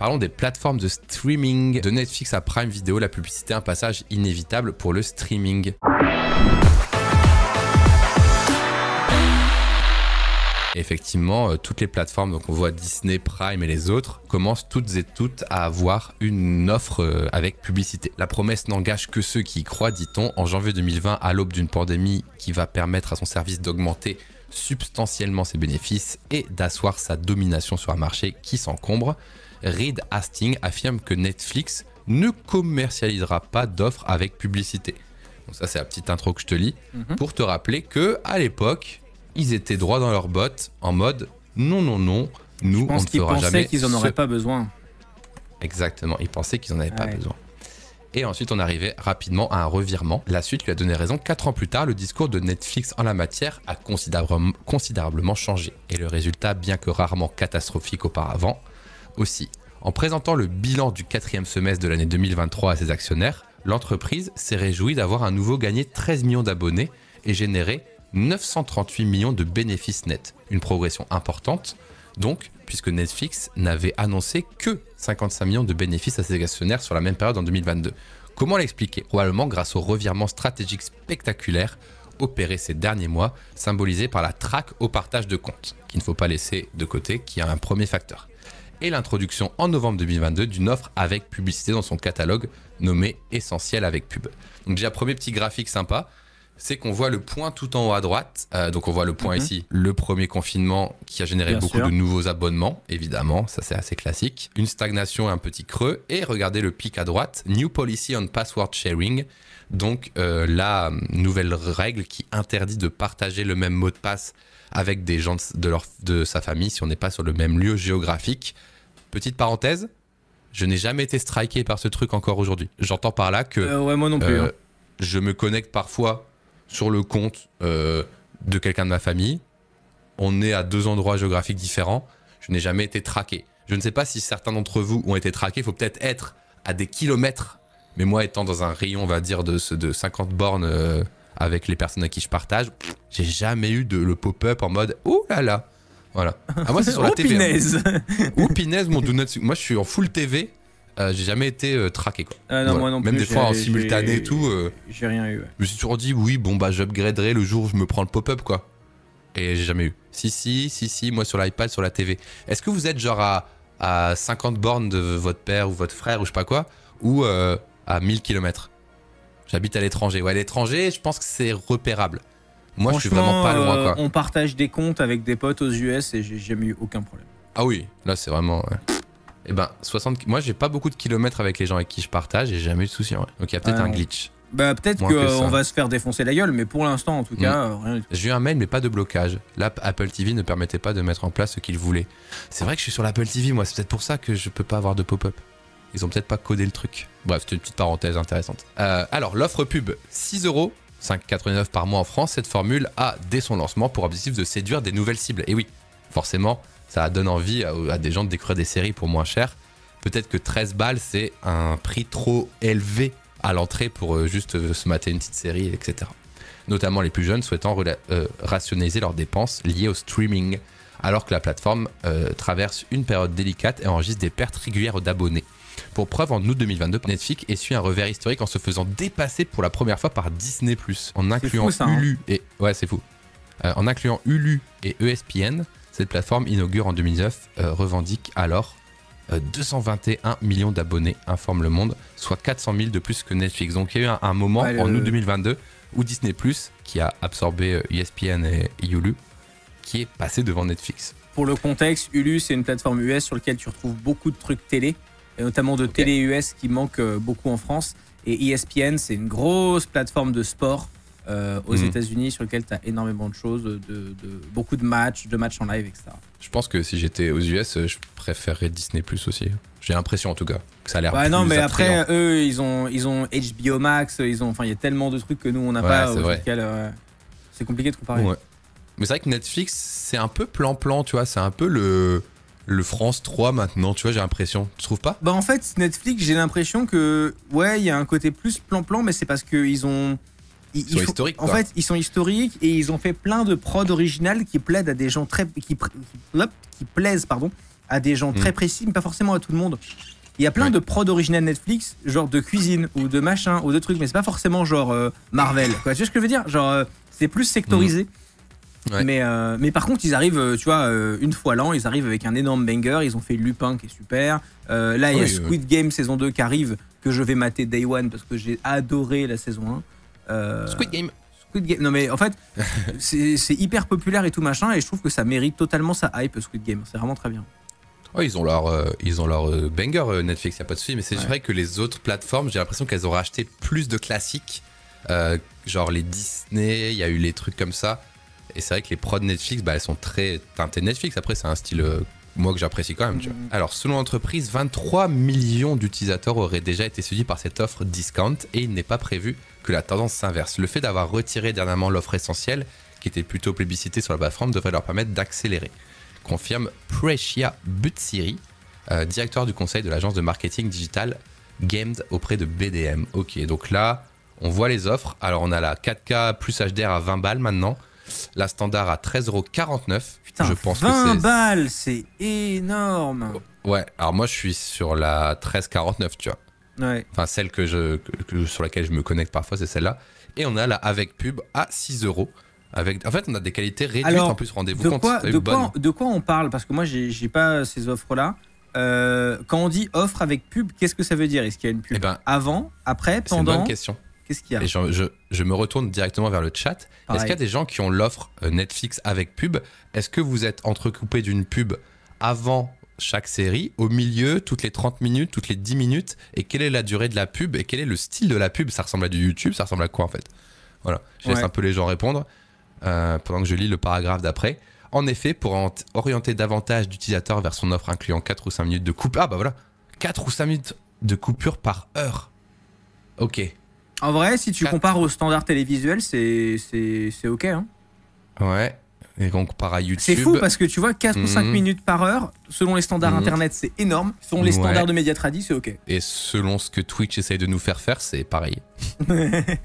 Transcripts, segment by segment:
Parlons des plateformes de streaming. De Netflix à Prime Video, la publicité est un passage inévitable pour le streaming. Et effectivement, toutes les plateformes, donc on voit Disney, Prime et les autres, commencent toutes et toutes à avoir une offre avec publicité. La promesse n'engage que ceux qui y croient, dit-on. En janvier 2020, à l'aube d'une pandémie qui va permettre à son service d'augmenter substantiellement ses bénéfices et d'asseoir sa domination sur un marché qui s'encombre, Reed Hastings affirme que Netflix ne commercialisera pas d'offres avec publicité. Donc ça, c'est la petite intro que je te lis, pour te rappeler que à l'époque, ils étaient droits dans leurs bottes en mode non, nous, on ne fera jamais. Je pense qu'ils pensaient qu'ils n'en auraient pas besoin. Exactement, ils pensaient qu'ils n'en avaient pas besoin. Et ensuite, on arrivait rapidement à un revirement. La suite lui a donné raison. 4 ans plus tard, le discours de Netflix en la matière a considérablement changé. Et le résultat, bien que rarement catastrophique auparavant, aussi. En présentant le bilan du 4e semestre de l'année 2023 à ses actionnaires, l'entreprise s'est réjouie d'avoir à nouveau gagné 13 millions d'abonnés et généré 938 millions de bénéfices nets. Une progression importante, donc, puisque Netflix n'avait annoncé que 55 millions de bénéfices à ses actionnaires sur la même période en 2022. Comment l'expliquer? Probablement grâce au revirement stratégique spectaculaire opéré ces derniers mois, symbolisé par la traque au partage de comptes, qu'il ne faut pas laisser de côté, qui est un premier facteur. Et l'introduction en novembre 2022 d'une offre avec publicité dans son catalogue nommé Essentiel avec pub. Donc déjà, premier petit graphique sympa, c'est qu'on voit le point tout en haut à droite. Donc on voit le point ici, le premier confinement qui a généré beaucoup de nouveaux abonnements, évidemment, ça c'est assez classique. Une stagnation et un petit creux. Et regardez le pic à droite, New Policy on Password Sharing. Donc la nouvelle règle qui interdit de partager le même mot de passe avec des gens de sa famille si on n'est pas sur le même lieu géographique. Petite parenthèse, je n'ai jamais été striké par ce truc encore aujourd'hui. J'entends par là que ouais, moi non plus, je me connecte parfois sur le compte de quelqu'un de ma famille. On est à 2 endroits géographiques différents. Je n'ai jamais été traqué. Je ne sais pas si certains d'entre vous ont été traqués. Il faut peut-être être à des kilomètres. Mais moi, étant dans un rayon, on va dire, de 50 bornes avec les personnes à qui je partage, j'ai jamais eu le pop-up en mode « Ouh là là !» Voilà. Ah, moi, c'est sur la TV. Pinaise. Ou pinaise, mon donut. Moi, je suis en full TV. J'ai jamais été traqué, quoi. Non, voilà. Moi non plus. Même des fois en simultané et tout. J'ai rien eu. Je me suis toujours dit, oui, bon, bah, j'upgraderai le jour où je me prends le pop-up, quoi. Et j'ai jamais eu. Si, moi sur l'iPad, sur la TV. Est-ce que vous êtes genre à 50 bornes de votre père ou votre frère ou je sais pas quoi, ou à 1000 km? J'habite à l'étranger. Ouais, à l'étranger, je pense que c'est repérable. Moi, je suis vraiment pas loin, quoi. On partage des comptes avec des potes aux US et j'ai jamais eu aucun problème. Ah oui, là, c'est vraiment... Eh ben, moi, j'ai pas beaucoup de kilomètres avec les gens avec qui je partage et j'ai jamais eu de soucis. Ouais. Donc, il y a peut-être un glitch. Bah, peut-être qu'on va se faire défoncer la gueule, mais pour l'instant, en tout cas, rien du tout. J'ai eu un mail, mais pas de blocage. Là, Apple TV ne permettait pas de mettre en place ce qu'il voulait. C'est vrai que je suis sur l'Apple TV, moi. C'est peut-être pour ça que je peux pas avoir de pop-up. Ils ont peut-être pas codé le truc. Bref, c'était une petite parenthèse intéressante. Alors, l'offre pub, 6 €, 5,89 par mois en France. Cette formule a, dès son lancement, pour objectif de séduire des nouvelles cibles. Et oui, forcément, ça donne envie à des gens de découvrir des séries pour moins cher. Peut-être que 13 balles, c'est un prix trop élevé à l'entrée pour juste se mater une petite série, etc. Notamment les plus jeunes souhaitant rationaliser leurs dépenses liées au streaming, alors que la plateforme traverse une période délicate et enregistre des pertes régulières d'abonnés. Pour preuve, en août 2022, Netflix essuie un revers historique en se faisant dépasser pour la première fois par Disney+, en incluant Hulu et... Ouais, c'est fou. En incluant Hulu et ESPN, cette plateforme inaugure en 2009 revendique alors 221 millions d'abonnés, informe Le Monde, soit 400 000 de plus que Netflix. Donc il y a eu un moment en août 2022 où Disney+, qui a absorbé ESPN et Hulu, qui est passé devant Netflix. Pour le contexte, Hulu, c'est une plateforme US sur laquelle tu retrouves beaucoup de trucs télé, et notamment de télé US qui manque beaucoup en France. Et ESPN, c'est une grosse plateforme de sport aux États-Unis sur lequel tu as énormément de choses, beaucoup de matchs en live, etc. Je pense que si j'étais aux US, je préférerais Disney+ aussi. J'ai l'impression en tout cas que ça a l'air plus non, mais attrayant. après, eux, ils ont HBO Max, il y a tellement de trucs que nous, on n'a pas. C'est compliqué de comparer. Ouais. Mais c'est vrai que Netflix, c'est un peu plan-plan, tu vois, c'est un peu le France 3 maintenant, tu vois, j'ai l'impression. Tu trouves pas? Bah en fait, Netflix, j'ai l'impression que, ouais, il y a un côté plus plan-plan, mais c'est parce qu'ils sont historiques. En fait, ils sont historiques et ils ont fait plein de prod originales qui plaident à des gens qui plaisent à des gens très précis, mais pas forcément à tout le monde. Il y a plein de prods originales Netflix, genre de cuisine ou de machin ou de trucs, mais c'est pas forcément genre Marvel. Quoi. Tu vois ce que je veux dire? Genre, c'est plus sectorisé. Ouais. Mais par contre, ils arrivent, tu vois, une fois l'an, ils arrivent avec un énorme banger. Ils ont fait Lupin qui est super. Là, il y a Squid Game saison 2 qui arrive, que je vais mater Day One parce que j'ai adoré la saison 1. Squid Game. Non, mais en fait, c'est hyper populaire et tout machin, et je trouve que ça mérite totalement sa hype, Squid Game. C'est vraiment très bien. Ouais, ils ont leur banger Netflix, y a pas de souci, mais c'est vrai que les autres plateformes, j'ai l'impression qu'elles ont racheté plus de classiques, genre les Disney, il y a eu les trucs comme ça, et c'est vrai que les prods Netflix, bah, elles sont très teintées Netflix. Après, c'est un style moi que j'apprécie quand même. Tu vois. Alors, selon l'entreprise, 23 millions d'utilisateurs auraient déjà été séduits par cette offre discount, et il n'est pas prévu que la tendance s'inverse. Le fait d'avoir retiré dernièrement l'offre essentielle, qui était plutôt plébiscitée sur la plateforme, devrait leur permettre d'accélérer. Confirme Preshia Butsiri, directeur du conseil de l'agence de marketing digital Games auprès de BDM. Ok, donc là, on voit les offres. Alors, on a la 4K plus HDR à 20 balles maintenant. La standard à 13,49 €. Putain, je pense 20 balles, c'est énorme. Ouais, alors moi, je suis sur la 13,49, tu vois. Ouais. Enfin, celle sur laquelle je me connecte parfois, c'est celle-là. Et on a la avec pub à 6 €. En fait, on a des qualités réduites. Alors, en plus, rendez-vous compte. De quoi on parle? Parce que moi, j'ai pas ces offres-là. Quand on dit offre avec pub, qu'est-ce que ça veut dire? Est-ce qu'il y a une pub avant, après, pendant? C'est une bonne question. Qu'est-ce qu'il y a? Et je me retourne directement vers le chat. Pareil. Est-ce qu'il y a des gens qui ont l'offre Netflix avec pub? Est-ce que vous êtes entrecoupé d'une pub avant chaque série, au milieu, toutes les 30 minutes, toutes les 10 minutes? Et quelle est la durée de la pub? Et quel est le style de la pub? Ça ressemble à du YouTube? Ça ressemble à quoi en fait? Voilà, je laisse un peu les gens répondre. Pendant que je lis le paragraphe d'après. En effet, pour orienter davantage d'utilisateurs vers son offre incluant 4 ou 5 minutes de coupure. Ah bah voilà, 4 ou 5 minutes de coupure par heure. Ok. En vrai, si tu compares au standard télévisuel, c'est ok. Hein. Ouais. Et on compare à YouTube. C'est fou parce que tu vois, 4 ou 5 minutes par heure, selon les standards internet, c'est énorme. Selon les standards de Mediatradi, c'est ok. Et selon ce que Twitch essaye de nous faire faire, c'est pareil.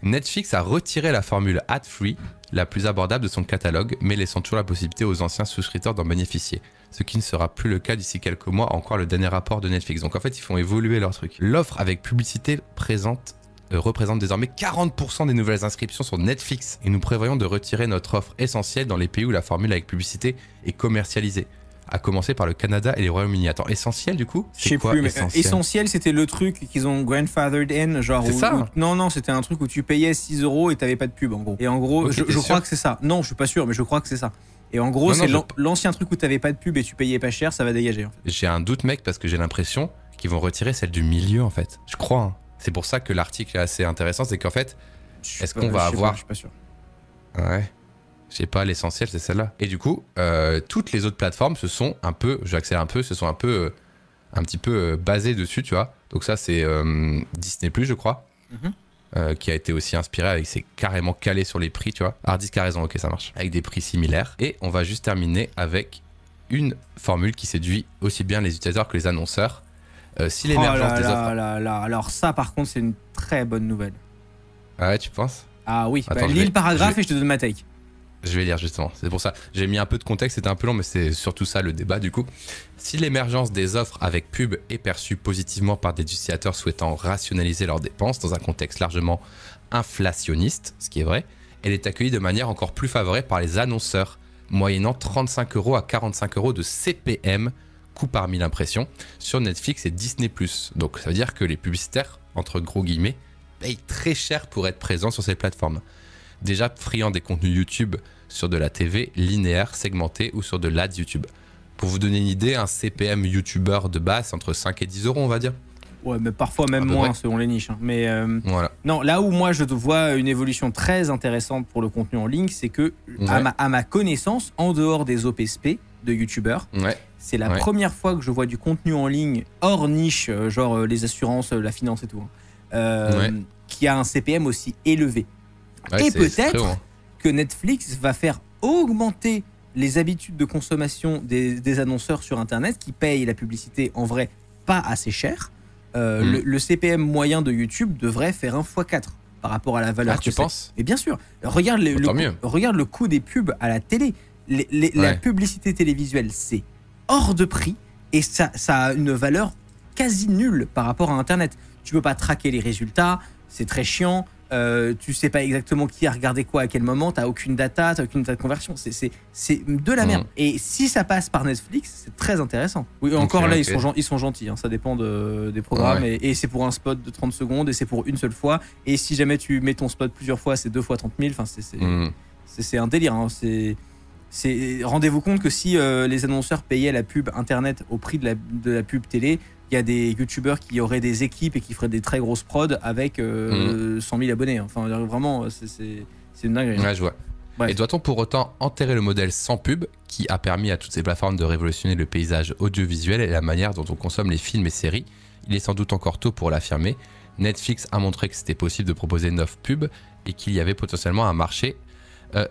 Netflix a retiré la formule ad-free, la plus abordable de son catalogue, mais laissant toujours la possibilité aux anciens souscripteurs d'en bénéficier. Ce qui ne sera plus le cas d'ici quelques mois, encore le dernier rapport de Netflix. Donc en fait, ils font évoluer leur truc. L'offre avec publicité représente désormais 40% des nouvelles inscriptions sur Netflix. Et nous prévoyons de retirer notre offre essentielle dans les pays où la formule avec publicité est commercialisée. À commencer par le Canada et les Royaumes-Unis. Attends, essentiel du coup? Je sais plus, mais essentiel, c'était le truc qu'ils ont grandfathered in, genre. C'est ça? Non, c'était un truc où tu payais 6 € et t'avais pas de pub en gros. Et en gros, je crois que c'est ça. Non, je suis pas sûr, mais je crois que c'est ça. Et en gros, c'est l'ancien truc où t'avais pas de pub et tu payais pas cher, ça va dégager. En fait. J'ai un doute, mec, parce que j'ai l'impression qu'ils vont retirer celle du milieu en fait. Je crois. Hein. C'est pour ça que l'article est assez intéressant, c'est qu'en fait, est-ce qu'on va avoir... Je suis pas sûr. Ouais. Je sais pas, l'essentiel, c'est celle-là. Et du coup, toutes les autres plateformes se sont un peu, j'accélère un peu, se sont un petit peu basées dessus, tu vois. Donc ça, c'est Disney+, je crois, qui a été aussi inspiré avec, c'est carrément calé sur les prix, tu vois. Hardisk a raison, ok, ça marche. Avec des prix similaires. Et on va juste terminer avec une formule qui séduit aussi bien les utilisateurs que les annonceurs. Si l'émergence des offres... Alors ça, par contre, c'est une très bonne nouvelle. Ah ouais, tu penses? Ah oui, lis le paragraphe et je te donne ma take. Je vais lire justement, c'est pour ça. J'ai mis un peu de contexte, c'était un peu long, mais c'est surtout ça le débat du coup. Si l'émergence des offres avec pub est perçue positivement par des utilisateurs souhaitant rationaliser leurs dépenses dans un contexte largement inflationniste, ce qui est vrai, elle est accueillie de manière encore plus favorable par les annonceurs, moyennant 35 € à 45 € de CPM, coût par 1000 impressions, sur Netflix et Disney+. Donc ça veut dire que les publicitaires, entre gros guillemets, payent très cher pour être présents sur ces plateformes. Déjà friand des contenus YouTube sur de la TV linéaire, segmentée ou sur de l'ADS YouTube. Pour vous donner une idée, un CPM YouTuber de base, c'est entre 5 et 10 €, on va dire. Ouais, mais parfois même moins selon les niches. Hein. Mais voilà. Non, là où moi je vois une évolution très intéressante pour le contenu en ligne, c'est que, à ma connaissance, en dehors des OPSP de YouTubeurs, c'est la première fois que je vois du contenu en ligne hors niche, genre les assurances, la finance et tout, qui a un CPM aussi élevé. Et peut-être que Netflix va faire augmenter les habitudes de consommation des annonceurs sur Internet qui payent la publicité en vrai pas assez cher. Le CPM moyen de YouTube devrait faire 1 x 4 par rapport à la valeur. Ah, tu penses? Et bien sûr. Regarde le coût des pubs à la télé. La publicité télévisuelle, c'est hors de prix. et ça a une valeur quasi nulle par rapport à Internet. Tu peux pas traquer les résultats, c'est très chiant. Tu sais pas exactement qui a regardé quoi à quel moment, t'as aucune data de conversion, c'est de la merde. Et si ça passe par Netflix, c'est très intéressant. Oui, encore là, ils sont gentils, hein, ça dépend des programmes, et c'est pour un spot de 30 secondes, et c'est pour une seule fois, et si jamais tu mets ton spot plusieurs fois, c'est 2 fois 30 000, enfin, c'est un délire, hein, rendez-vous compte que si les annonceurs payaient la pub internet au prix de la pub télé, il y a des youtubeurs qui auraient des équipes et qui feraient des très grosses prods avec 100 000 abonnés. Enfin, vraiment, c'est une dinguerie. Ouais, je vois. Bref. Et doit-on pour autant enterrer le modèle sans pub qui a permis à toutes ces plateformes de révolutionner le paysage audiovisuel et la manière dont on consomme les films et séries? Il est sans doute encore tôt pour l'affirmer. Netflix a montré que c'était possible de proposer 9 pubs et qu'il y avait potentiellement un marché.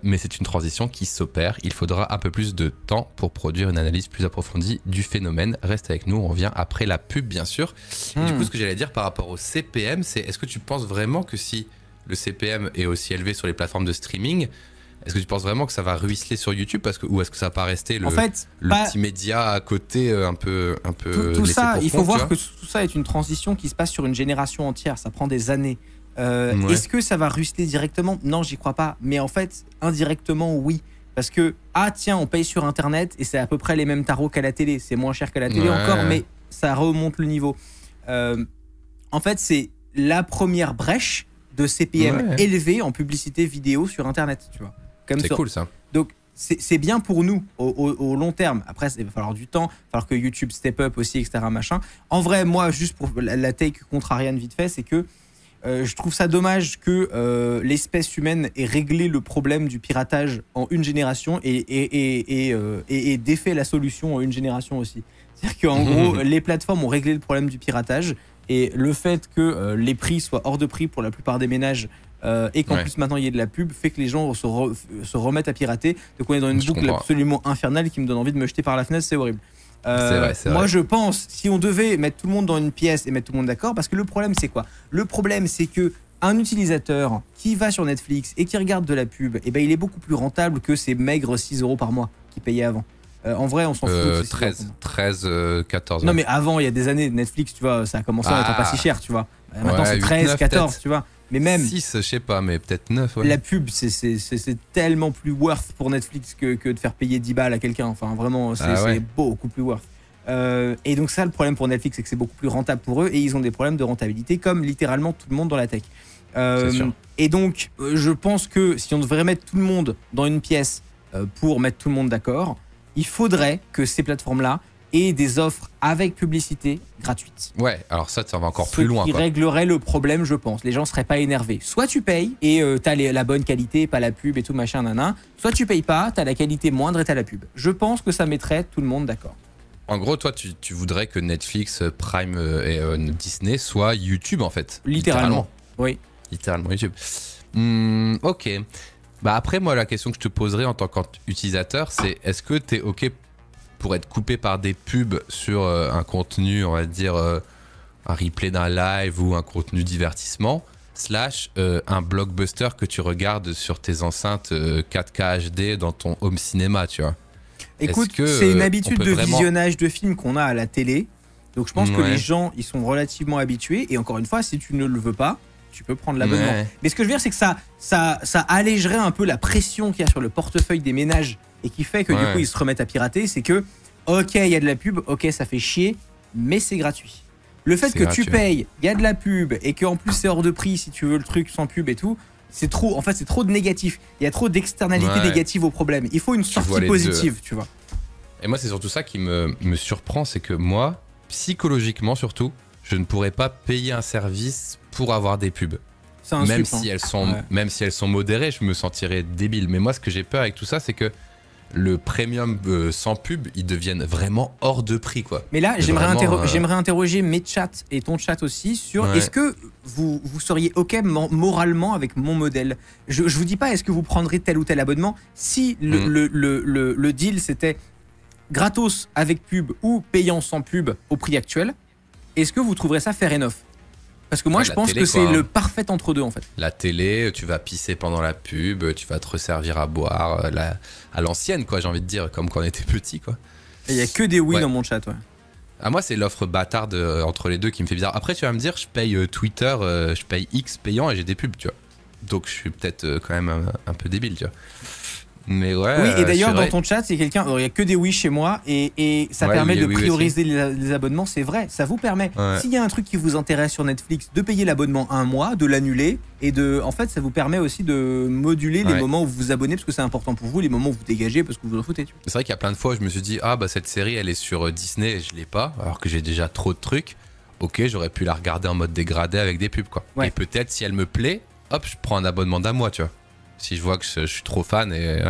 Mais c'est une transition qui s'opère. Il faudra un peu plus de temps pour produire une analyse plus approfondie du phénomène. Reste avec nous, on revient après la pub, bien sûr. Et du coup, ce que j'allais dire par rapport au CPM, c'est est-ce que tu penses vraiment que si le CPM est aussi élevé sur les plateformes de streaming, est-ce que tu penses vraiment que ça va ruisseler sur YouTube ou est-ce que ça va pas rester le petit média à côté un peu tout ça, il faut voir que tout ça est une transition qui se passe sur une génération entière. Ça prend des années. Est-ce que ça va ruisseler directement? Non, j'y crois pas. Mais en fait, indirectement, oui. Parce que, tiens, on paye sur Internet et c'est à peu près les mêmes tarots qu'à la télé. C'est moins cher qu'à la télé encore, mais ça remonte le niveau. En fait, c'est la première brèche de CPM élevé en publicité vidéo sur Internet. Tu vois. C'est cool ça. Donc, c'est bien pour nous au long terme. Après, il va falloir du temps, il va falloir que YouTube step up aussi, etc. Machin. En vrai, moi, juste pour la take contrarienne vite fait, c'est que je trouve ça dommage que l'espèce humaine ait réglé le problème du piratage en une génération et défait la solution en une génération aussi. C'est-à-dire qu'en gros, les plateformes ont réglé le problème du piratage et le fait que les prix soient hors de prix pour la plupart des ménages et qu'en plus maintenant il y ait de la pub fait que les gens se remettent à pirater. Donc on est dans une boucle absolument infernale qui me donne envie de me jeter par la fenêtre, c'est horrible. C'est vrai. Je pense, si on devait mettre tout le monde dans une pièce et mettre tout le monde d'accord, parce que le problème c'est quoi? Le problème c'est que un utilisateur qui va sur Netflix et qui regarde de la pub, eh ben, il est beaucoup plus rentable que ces maigres 6 € par mois qu'il payait avant. En vrai, on s'en fout. 13, 14. Non, mais avant, il y a des années, Netflix, tu vois, ça a commencé à être pas si cher, tu vois. Maintenant, c'est 13, 9, 14, tu vois. Mais même 6, je sais pas, mais peut-être 9. La pub, c'est tellement plus worth pour Netflix que de faire payer 10 balles à quelqu'un. Enfin, vraiment, c'est beaucoup plus worth. Et donc ça, le problème pour Netflix, c'est que c'est beaucoup plus rentable pour eux et ils ont des problèmes de rentabilité comme littéralement tout le monde dans la tech. Et donc, je pense que si on devrait mettre tout le monde dans une pièce pour mettre tout le monde d'accord, il faudrait que ces plateformes-là aient des offres avec publicité gratuite. Ouais, alors ça va encore plus loin. Ce qui réglerait le problème, je pense. Les gens seraient pas énervés. Soit tu payes et t'as la bonne qualité, pas la pub et tout machin, nanan. Soit tu payes pas, t'as la qualité moindre et t'as la pub. Je pense que ça mettrait tout le monde d'accord. En gros, toi, tu voudrais que Netflix, Prime et Disney soient YouTube, en fait. Littéralement. Oui. Littéralement YouTube. Ok. Bah après, moi, la question que je te poserais en tant qu'utilisateur, c'est est-ce que tu es OK pour être coupé par des pubs sur un contenu, on va dire, un replay d'un live ou un contenu divertissement, / un blockbuster que tu regardes sur tes enceintes 4K HD dans ton home cinéma, tu vois? Écoute, c'est une habitude de visionnage de films qu'on a à la télé. Donc je pense que les gens, ils sont relativement habitués. Et encore une fois, si tu ne le veux pas, tu peux prendre l'abonnement. Mais ce que je veux dire, c'est que ça allégerait un peu la pression qu'il y a sur le portefeuille des ménages et qui fait que du coup, ils se remettent à pirater. C'est que, ok, il y a de la pub, ok, ça fait chier, mais c'est gratuit. Le fait que tu payes, il y a de la pub et qu'en plus c'est hors de prix si tu veux le truc sans pub et tout, c'est trop, en fait, c'est trop de négatif. Il y a trop d'externalités négatives au problème. Il faut une sortie positive, tu vois. Et moi, c'est surtout ça qui me surprend, c'est que moi, psychologiquement surtout, je ne pourrais pas payer un service pour avoir des pubs. Même si elles sont modérées, je me sentirais débile. Mais moi, ce que j'ai peur avec tout ça, c'est que le premium sans pub, ils deviennent vraiment hors de prix, quoi. Mais là, j'aimerais interroger mes chats et ton chat aussi sur est-ce que vous seriez OK moralement avec mon modèle? Je vous dis pas est-ce que vous prendrez tel ou tel abonnement si le deal c'était gratos avec pub ou payant sans pub au prix actuel. Est-ce que vous trouverez ça fair enough? Parce que moi, je pense que c'est le parfait entre-deux, en fait. La télé, tu vas pisser pendant la pub, tu vas te resservir à boire à l'ancienne, quoi, j'ai envie de dire, comme quand on était petit, quoi. Il n'y a que des oui dans mon chat, ouais. Ah, moi, c'est l'offre bâtarde entre les deux qui me fait bizarre. Après, tu vas me dire, je paye Twitter, je paye X payant et j'ai des pubs, tu vois. Donc, je suis peut-être quand même un peu débile, tu vois. Mais ouais. Oui, et d'ailleurs, dans ton chat, c'est quelqu'un. Il n'y a que des oui chez moi, et ça permet de prioriser les abonnements, c'est vrai. Ça vous permet, s'il y a un truc qui vous intéresse sur Netflix, de payer l'abonnement un mois, de l'annuler, et en fait, ça vous permet aussi de moduler les moments où vous vous abonnez, parce que c'est important pour vous, les moments où vous dégagez, parce que vous en foutez. C'est vrai qu'il y a plein de fois où je me suis dit, ah bah cette série, elle est sur Disney et je l'ai pas, alors que j'ai déjà trop de trucs. Ok, j'aurais pu la regarder en mode dégradé avec des pubs, quoi. Et peut-être, si elle me plaît, hop, je prends un abonnement d'un mois, tu vois. Si je vois que je suis trop fan et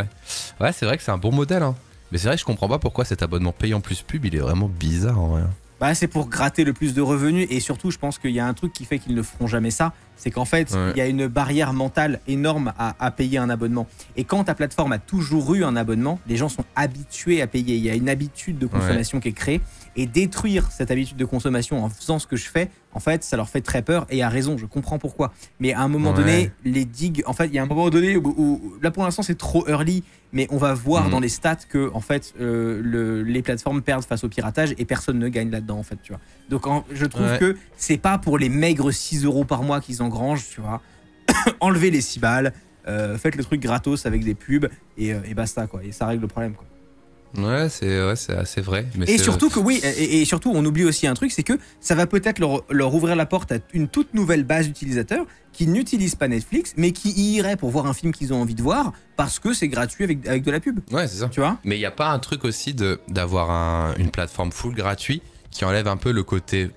ouais c'est vrai que c'est un bon modèle hein. Mais c'est vrai que je comprends pas pourquoi cet abonnement payant plus pub il est vraiment bizarre en vrai. Bah c'est pour gratter le plus de revenus et surtout je pense qu'il y a un truc qui fait qu'ils ne feront jamais ça, c'est qu'en fait il y a une barrière mentale énorme à payer un abonnement, et quand ta plateforme a toujours eu un abonnement, les gens sont habitués à payer, il y a une habitude de consommation qui est créée, et détruire cette habitude de consommation en faisant ce que je fais, en fait ça leur fait très peur, et à raison, je comprends pourquoi, mais à un moment donné les digues, en fait il y a un moment donné où là pour l'instant c'est trop early, mais on va voir dans les stats que en fait les plateformes perdent face au piratage et personne ne gagne là-dedans en fait, tu vois. Donc je trouve que c'est pas pour les maigres 6 € par mois qu'ils engrangent, tu vois. Enlevez les 6 balles, faites le truc gratos avec des pubs et basta quoi, et ça règle le problème quoi. Ouais, c'est assez vrai. Mais et surtout que et surtout on oublie aussi un truc, c'est que ça va peut-être leur ouvrir la porte à une toute nouvelle base d'utilisateurs qui n'utilisent pas Netflix, mais qui y iraient pour voir un film qu'ils ont envie de voir parce que c'est gratuit avec de la pub. Ouais, c'est ça. Tu vois. Mais il n'y a pas un truc aussi d'avoir une plateforme full gratuit qui enlève un peu le côté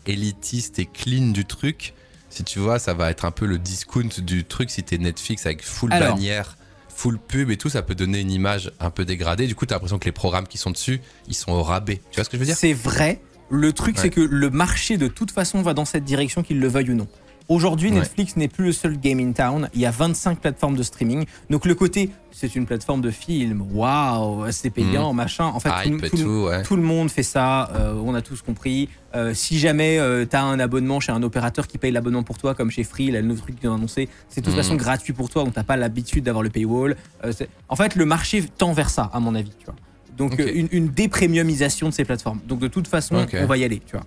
élitiste et clean du truc. Si tu vois, ça va être un peu le discount du truc. Si t'es Netflix avec full bannière, full pub et tout, ça peut donner une image un peu dégradée. Du coup, t'as l'impression que les programmes qui sont dessus, ils sont au rabais. Tu vois ce que je veux dire? C'est vrai. Le truc, c'est que le marché, de toute façon, va dans cette direction, qu'il le veuille ou non. Aujourd'hui, Netflix n'est plus le seul game in town. Il y a 25 plateformes de streaming. Donc le côté, c'est une plateforme de film, waouh, c'est payant, machin. En fait, tout le monde fait ça. On a tous compris. Si jamais tu as un abonnement chez un opérateur qui paye l'abonnement pour toi, comme chez Free, là, le nouveau truc qu'ils ont annoncé, c'est de toute façon gratuit pour toi. Donc t'as pas l'habitude d'avoir le paywall. En fait, le marché tend vers ça, à mon avis. Tu vois. Donc une dépremiumisation de ces plateformes. Donc de toute façon, on va y aller. Tu vois.